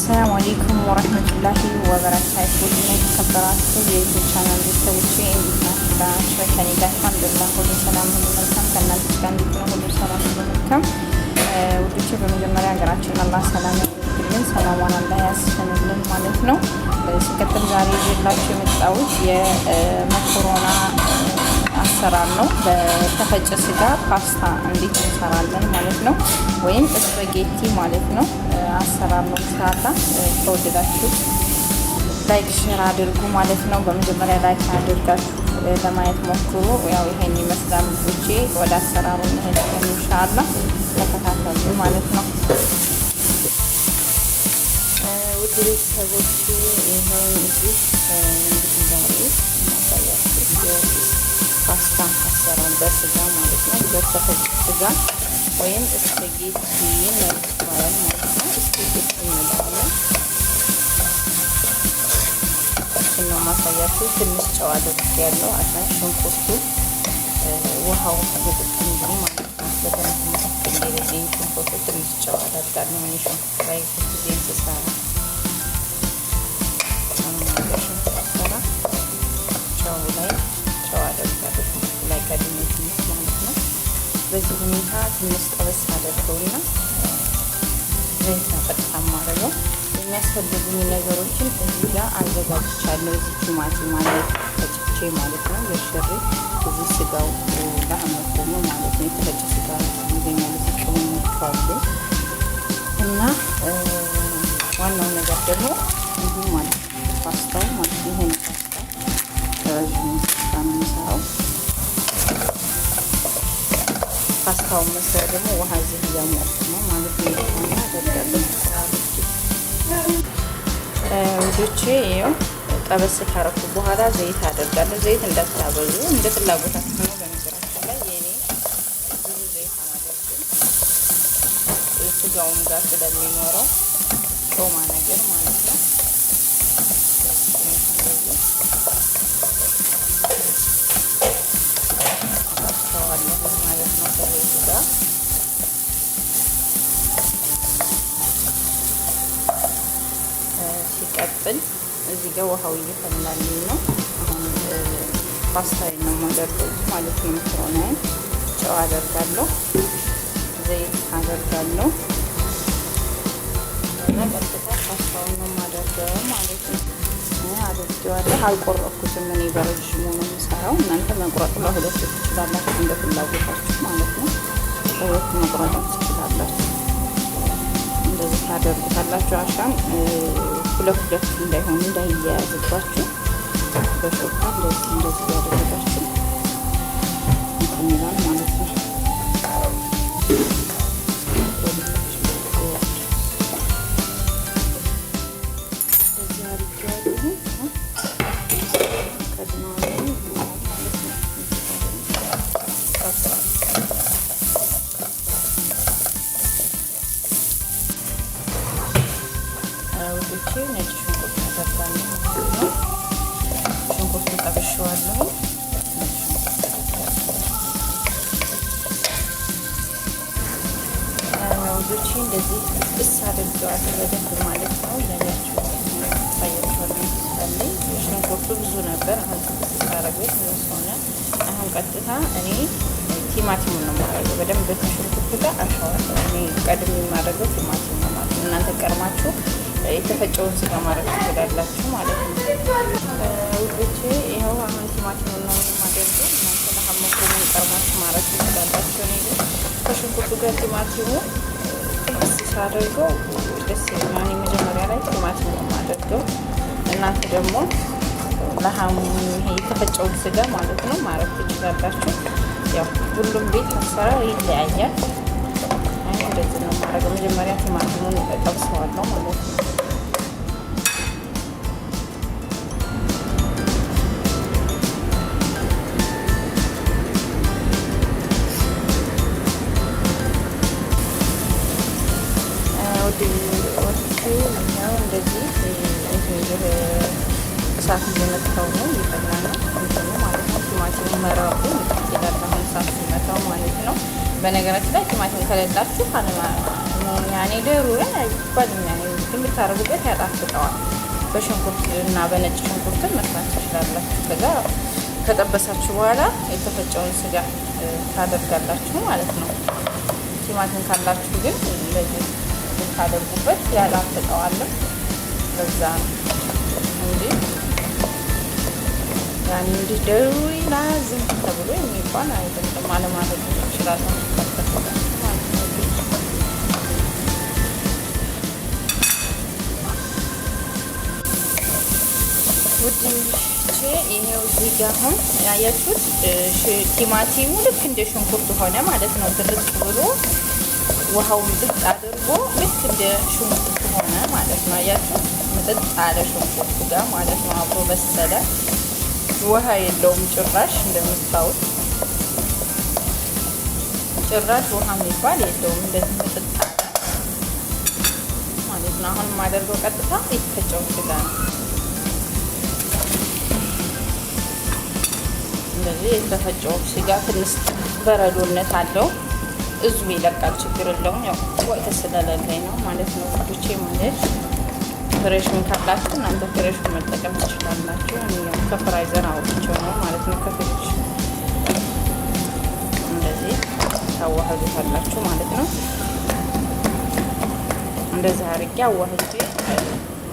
አሰላሙ አለይኩም ወረህመቱላሂ ወበረካቱ። የተከበራችሁ የዩቲዩብ ቻናል ቤተሰቦቼ እንዴት ናችሁ? ከእኔ ጋር አልሐምዱሊላህ ሁሉ ሰላም፣ ሁሉ መልካም። ከእናንተ ጋር እንዴት ነው? ሁሉ ሰላም፣ ሁሉ መልካም። ውዶቼ በመጀመሪያ ሀገራችን አላህ ሰላም ያደርግልን፣ ሰላሟን አላህ ያስፈንልን ማለት ነው። ሲቀጥል ዛሬ ይዤላችሁ የመጣሁት የመኮሮና አሰራር ነው። በተፈጨ ስጋ ፓስታ እንዴት እንሰራለን ማለት ነው፣ ወይም ስፓጌቲ ማለት ነው። አሰራር ነው ሰዓታ። ከወደዳችሁ ላይክ ሼር አድርጉ ማለት ነው። በመጀመሪያ ላይክ አድርጋችሁ ለማየት ሞክሩ። ያው ይሄን ይመስላል ልጆቼ። ወደ አሰራሩ እንሄዳለን ኢንሻአላህ፣ ተከታተሉ ማለት ነው። ውድ ቤተሰቦች ይሄን እዚህ እንግዲህ ዛሬ ማሳያችሁ ፓስታ አሰራር በስጋ ማለት ነው። በተፈጨ ስጋ ወይም ስፓጌቲ ይባላል ማለት ነው። ስፓጌቲ እንለዋለን። እሱን ነው ማሳያችሁ። ትንሽ ጨው አድርጌያለሁ። አሁን ሽንኩርቱ ውሃው ይወጣል ማለት ነው። በደንብ እንዲረዳኝ ሽንኩርቱ ትንሽ ጨው አደርጋለሁ። እኔ ሽንኩርት ላይ ጊዜ እንስሳራ ጨው ላይ ጨው አደርጋለሁ ላይ ከድነት ማለት ነው። በዚህ ሁኔታ ትንሽ ጠበስ አደርገውና ዘይት ነው ቀጥታ ማድረገው። የሚያስፈልጉኝ ነገሮችን እዚህ ጋር አዘጋጅቻለሁ። እዚህ ቲማቲም ማለት ፈጭቼ ማለት ነው። ለሽሪ እዚህ ስጋው ለአመት ነው ማለት ነው። የተፈጨ ስጋ ይገኛል ሲቆምቷል እና ዋናው ነገር ደግሞ ይሄ ማለት ፓስታው ማለት ይሄ ነው። ፓስታ ረጅም ፓስታ ነው የምሰራው። ፓስታውን መስራት ደግሞ ውሃ እዚህ እያሞቁ ነው ማለት ነው። እና ደጋለሁ ውዶቼ ይኸው ጠበስ ካረኩ በኋላ ዘይት አደርጋለሁ። ዘይት እንዳታበዙ እንደ ፍላጎታችሁ ነው። በነገራችን ላይ የኔ ብዙ ዘይት አላደርግም፣ ስጋውም ጋር ስለሚኖረው ጮማ ነገር ማለት ነው። ማለት ነው ከዘይቱ ጋር ሲቀጥል እዚህ ጋር ውሃው እየፈላልኝ ነው። አሁን ፓስታዬን ነው የማደርገው ማለት ነው። መኮሮናዬን ጨው አደርጋለሁ፣ ዘይት አደርጋለሁ እና ቀጥታ ፓስታውን ነው የማደርገው ማለት ነው። አድርጌዋለሁ። አልቆረጥኩትም። እኔ በረዥሙ ነው የምሰራው። እናንተ መቁረጥ ለሁለት ትችላላችሁ፣ እንደ ፍላጎታችሁ ማለት ነው። ለሁለት መቁረጥ ትችላላችሁ። እንደዚህ ታደርጉታላችሁ። አሻም ሁለት እንዳይሆኑ እንዳይያያዝባችሁ በሾካ እንደዚህ ያደረጋችሁ እንትን ይላል ማለት ነው። ውዶቼ ነጭ ሽንኩርት አደርጋለሁ ማለት ነው። ሽንኩርቱን ጠብሼዋለሁ። ውዶቼ እንደዚህ ጥብስ አድርጌዋለሁ በደንብ ማለት ነው። ለያችሁ ታያችኋለሁ። ስላለኝ ሽንኩርቱ ብዙ ነበር። አሁን ጥብስ ሳረገው ትንሽ ሆነ። አሁን ቀጥታ እኔ ቲማቲሙን ነው የማደርገው። በደንብ ከሽንኩርቱ ጋር አሸዋለሁ። እኔ ቀድሜ የማደርገው ቲማቲም ነው ማለት ነው። እናንተ ቀድማችሁ የተፈጨውን ስጋ ማድረግ ትችላላችሁ ማለት ነው። ውዶቼ ይኸው አሁን ቲማቲሙን ነው የማደርገው። እናንተ ለሐመኮምን ቀድማችሁ ማድረግ ትችላላችሁ። እኔ ግን ከሽንኩርቱ ጋር ቲማቲሙ ጥብስ ሳደርገው ደስ ይለኛል። እኔ መጀመሪያ ላይ ቲማቲም ነው የማደርገው። እናንተ ደግሞ ለሐሙ ይሄ የተፈጨውን ስጋ ማለት ነው ማድረግ ትችላላችሁ። ያው ሁሉም ቤት አሰራር ይለያያል። እንደዚህ ነው የማደርገው። መጀመሪያ ቲማቲሙን ጠብሰዋለሁ ማለት ነው። እንደዚህ እሳት እየመታው ነው፣ እየፈላ ነው ማለት ነው። ቲማቲሙ መረቁ ይላል አሁን እሳት ሲመታው ማለት ነው። በነገራችን ላይ ቲማቲም ከሌላችሁ ያኔ ደሩ አይባልም። ያኔ ቲማቲም ብታረጉበት ያጣፍጠዋል። በሽንኩርት እና በነጭ ሽንኩርት መስራት ትችላላችሁ። ከዛ ከጠበሳችሁ በኋላ የተፈጨውን ስጋ ታደርጋላችሁ ማለት ነው። ቲማቲም ካላችሁ ግን እንደዚህ ብታደርጉበት ያጣፍጠዋል። በዛ ነው እንጂ ያኔ እንዲህ ደውይ ላዝም ተብሎ የሚባል አይደለም። አለማድረግ ይችላል ማለት ነው። ውድቼ ይሄው እዚህ ጋር አሁን ያያችሁት ቲማቲሙ ልክ እንደ ሽንኩርት ሆነ ማለት ነው። ድርቅ ብሎ ውሃው ምጥጥ አድርጎ ልክ እንደ ሽንኩርት ሆነ ማለት ነው። ያያችሁት ምጥጥ አለ ሽንኩርቱ ጋር ማለት ነው። አብሮ በሰለ። ውሃ የለውም ጭራሽ። እንደምታዩት ጭራሽ ውሃ የሚባል የለውም። እንደዚህ ምጥጥ አለ ማለት ነው። አሁን የማደርገው ቀጥታ የተፈጨው ስጋ ነው። እንደዚህ የተፈጨው ስጋ ትንሽ በረዶነት አለው። እዚሁ ይለቃል፣ ችግር የለውም። ያው ወቅት ስለሌለኝ ነው ማለት ነው ውዶቼ። ማለት ፍሬሽን ካላችሁ እናንተ ፍሬሽን መጠቀም ትችላላችሁ። ያው ከፍራይዘር አውጥቼው ነው ማለት ነው ከፍሬሽ። እንደዚህ ታዋህዱታላችሁ ማለት ነው። እንደዚህ አድርጌ አዋህጄ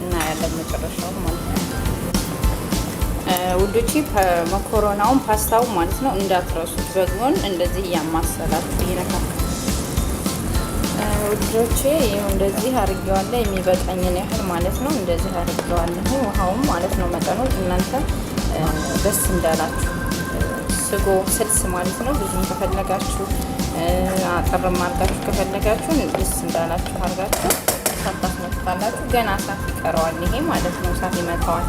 እናያለን መጨረሻው ማለት ነው ውዶቼ። መኮሮናውን ፓስታው ማለት ነው እንዳትረሱት፣ በጎን እንደዚህ እያማሰላችሁ ይነካል ውዶቼ። ይሄው እንደዚህ አድርጌዋለሁ፣ የሚበቃኝን ያህል ማለት ነው። እንደዚህ አድርጌዋለሁ ውሃውም ማለት ነው መጠኑን እናንተ ደስ እንዳላችሁ። ስጎ ስልስ ማለት ነው ብዙም ከፈለጋችሁ አጠርም አድርጋችሁ ከፈለጋችሁ ደስ እንዳላችሁ አድርጋችሁ እሳት ታስመታላችሁ። ገና እሳት ይቀረዋል ይሄ ማለት ነው፣ እሳት ይመታዋል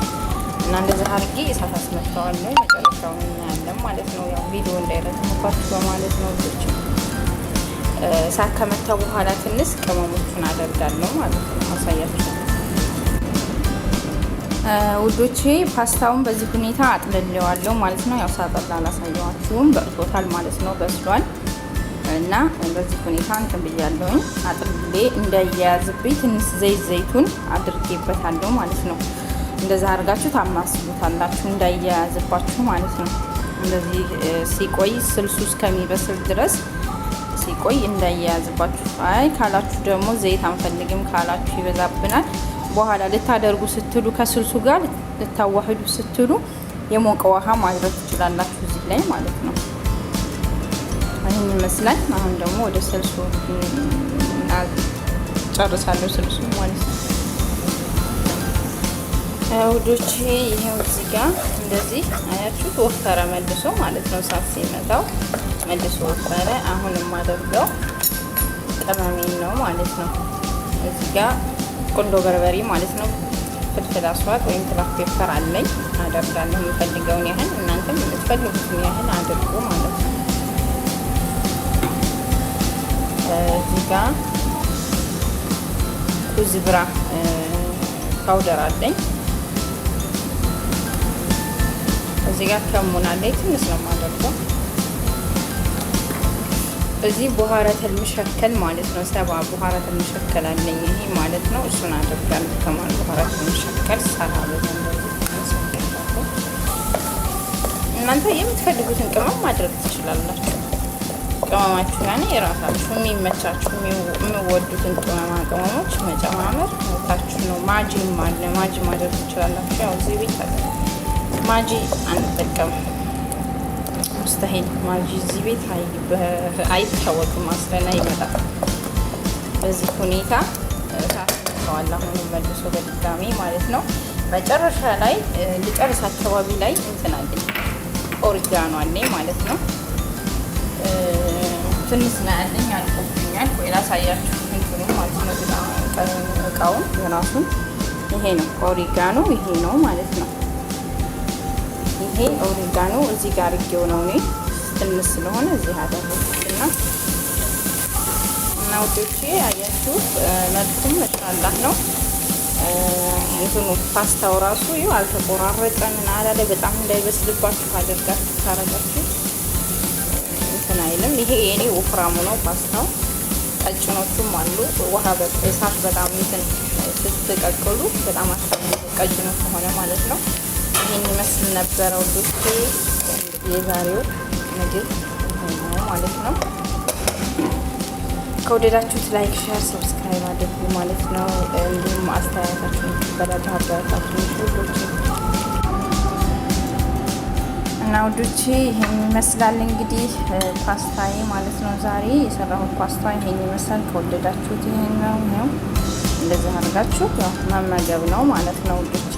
እና እንደዚህ አድርጌ እሳት አስመታዋለሁ። መጨረሻውን እናያለን ማለት ነው። ያው ቪዲዮ እንዳይረዝምባችሁ በማለት ነው ልጆች። እሳት ከመታው በኋላ ትንሽ ቅመሞቹን አደርጋለሁ ማለት ነው። አሳያችሁ ውዶቼ። ፓስታውን በዚህ ሁኔታ አጥልሌዋለሁ ማለት ነው። ያው ሳጠላ አላሳየዋችሁም፣ በቅቶታል ማለት ነው፣ በስሏል። እና በዚህ ሁኔታ እንትን ብያለሁኝ። አጥልሌ እንዳያያዝብኝ ትንሽ ዘይቱን አድርጌበታለሁ ማለት ነው። እንደዛ አድርጋችሁ ታማስሉታላችሁ እንዳያያዝባችሁ ማለት ነው። እንደዚህ ሲቆይ ስልሱ እስከሚበስል ድረስ ሲቆይ እንዳያያዝባችሁ። አይ ካላችሁ ደግሞ ዘይት አንፈልግም ካላችሁ ይበዛብናል፣ በኋላ ልታደርጉ ስትሉ ከስልሱ ጋር ልታዋህዱ ስትሉ የሞቀ ውሃ ማድረግ ትችላላችሁ እዚህ ላይ ማለት ነው። ይህን ይመስላል። አሁን ደግሞ ወደ ስልሱ ጨርሳለሁ፣ ስልሱ ማለት ነው ውዶቼ። ይሄው እዚህ ጋር እንደዚህ አያችሁት፣ ወፈረ መልሶ ማለት ነው። እሳት ሲመታው መልሶ ወፈረ። አሁን የማደርገው ቅመሜን ነው ማለት ነው። እዚህ ጋር ቁንዶ በርበሬ ማለት ነው፣ ፍልፍል አስዋት ወይም ብላክ ፔፐር አለኝ፣ አደርጋለሁ የምፈልገውን ያህል። እናንተም የምትፈልጉትን ያህል አድርጉ ማለት ነው። እዚህ ጋር ኩዝብራ ፓውደር አለኝ። እዚህ ጋር ከሙን አለኝ፣ ትንሽ ነው የማደርገው። እዚህ ቡሃረተል ሙሸከል ማለት ነው፣ ሰባ ቡሃረተል ሙሸከል አለኝ ይሄ ማለት ነው። እሱን አደርጋለሁ። ከማል ቡሃረተል ሙሸከል ሰሃለ እናንተ የምትፈልጉትን ቅመም ማድረግ ትችላላችሁ። ቅመማችሁ ያኔ የራሳችሁ የሚመቻችሁ የሚወዱትን ቅመማ ቅመሞች መጨማመር ታችሁ ነው። ማጂም አለ፣ ማጂ ማድረግ ትችላላችሁ። ያው እዚህ ቤት ማጂ አንጠቀም፣ ሙስተሂል ማጂ እዚህ ቤት አይታወቅም፣ አስለና ይመጣል። በዚህ ሁኔታ ታስተዋል። አሁን መልሶ በድጋሚ ማለት ነው። መጨረሻ ላይ ልጨርስ አካባቢ ላይ እንትን አለኝ፣ ኦሪጋኖ አለኝ ማለት ነው። ትንሽ ነው ያለኝ፣ አልቆብኛል። ቆይ ላሳያችሁ እንትኑ ማለት ነው። እቃውን የራሱን ይሄ ነው ኦሪጋኖ፣ ይሄ ነው ማለት ነው። ይሄ ኦሪጋኖ እዚህ ጋር አድርጌው ነው እኔ ትንሽ ስለሆነ እዚህ አደረኩትና እና ውዶቼ አያችሁ መልኩም መሻላህ ነው። እንትኑ ፓስታው ራሱ ይኸው አልተቆራረጠ ምን አላለ። በጣም እንዳይበስልባችሁ አድርጋችሁ ታረጋችሁ እንትን አይልም። ይሄ የኔ ወፍራሙ ነው ፓስታው። ቀጭኖቹም አሉ። ውሃ እሳት በጣም እንትን ስትቀቅሉ በጣም ቀጭኖች ከሆነ ማለት ነው። ይሄን ይመስል ነበረ ውዶቼ የዛሬው ምግብ ማለት ነው። ከወደዳችሁት ላይክ፣ ሼር፣ ሰብስክራይብ አድርጉ ማለት ነው። እንዲሁም አስተያየታችሁን በላታ አበረታቱኝ ውዶቼ እና ውዶቼ ይሄን ይመስላል እንግዲህ ፓስታዬ ማለት ነው። ዛሬ የሰራሁት ፓስታ ይሄን ይመስላል። ከወደዳችሁት ይሄን ነው እንደዚህ አድርጋችሁ ያው መመገብ ነው ማለት ነው ውዶቼ።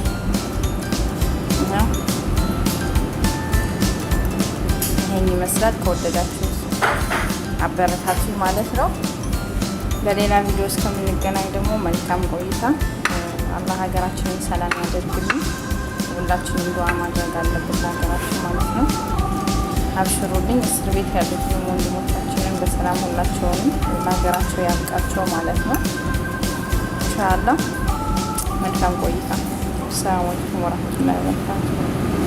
ይሄን ይመስላል። ከወደዳችሁት አበረታቱ ማለት ነው። በሌላ ቪዲዮ እስከምንገናኝ ደግሞ መልካም ቆይታ። አላህ ሀገራችንን ሰላም ያደርግልን። ሁላችንም ዱዓ ማድረግ አለብን ለሀገራችን ማለት ነው። አብሽሩልኝ። እስር ቤት ያሉትን ወንድሞቻችንን በሰላም ሁላቸውንም ለሀገራቸው ያብቃቸው ማለት ነው። ኢንሻአላህ መልካም ቆይታ። ሰላም አለይኩም ወራህመቱላሂ ወበረካቱሁ።